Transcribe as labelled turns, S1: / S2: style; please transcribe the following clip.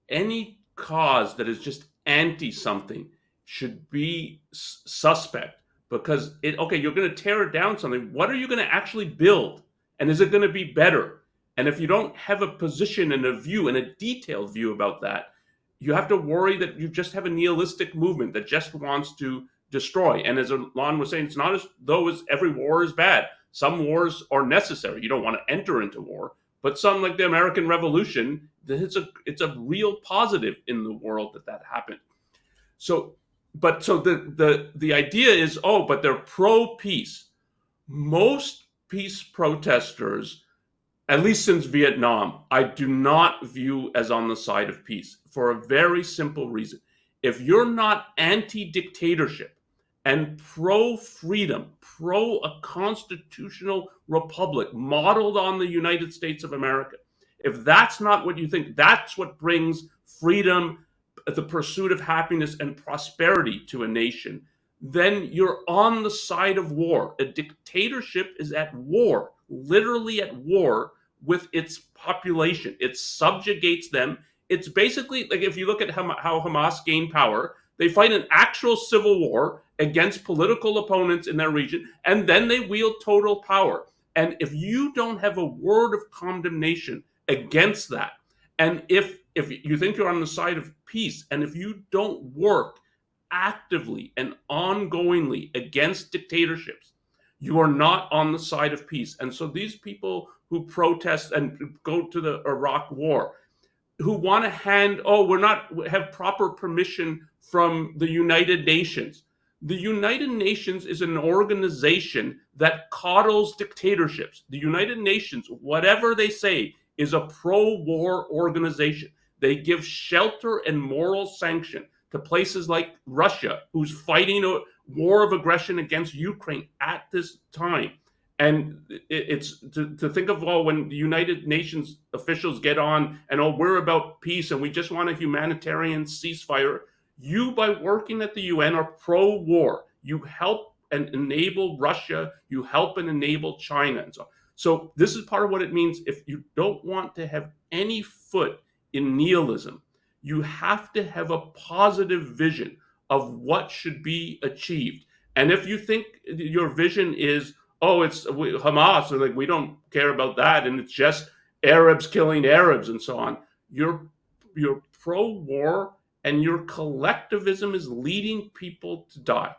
S1: any cause that is just anti something should be suspect, because okay, you're going to tear down something. What are you going to actually build? And is it going to be better? And if you don't have a position and a view and a detailed view about that, you have to worry that you just have a nihilistic movement that just wants to destroy. And as Alon was saying, it's not as though every war is bad. Some wars are necessary. You don't want to enter into war, but some, like the American Revolution, it's a real positive in the world that happened. So, so the idea is, oh, but they're pro peace. Most peace protesters, at least since Vietnam, I do not view as on the side of peace for a very simple reason. If you're not anti dictatorship and pro freedom, pro a constitutional republic modeled on the United States of America, if that's not what you think, that's what brings freedom, the pursuit of happiness and prosperity to a nation, then you're on the side of war. A dictatorship is at war, literally at war with its population. It subjugates them. It's basically like, if you look at how Hamas gained power, they fight an actual civil war against political opponents in their region, and then they wield total power. And if you don't have a word of condemnation against that, and if you think you're on the side of peace, and if you don't work actively and ongoingly against dictatorships, you are not on the side of peace. And so these people who protest and go to the Iraq war, who want to we're not have proper permission from the United Nations. The United Nations is an organization that coddles dictatorships. The United Nations, whatever they say, is a pro-war organization. They give shelter and moral sanction to places like Russia, who's fighting a war of aggression against Ukraine at this time. And it's to think of, when the United Nations officials get on and, we're about peace and we just want a humanitarian ceasefire. You, by working at the UN, are pro-war. You help and enable Russia. You help and enable China, and so on. So this is part of what it means. If you don't want to have any foot in nihilism, you have to have a positive vision of what should be achieved. And if you think your vision is, it's Hamas, or like, we don't care about that, and it's just Arabs killing Arabs and so on, you're pro-war, and your collectivism is leading people to die.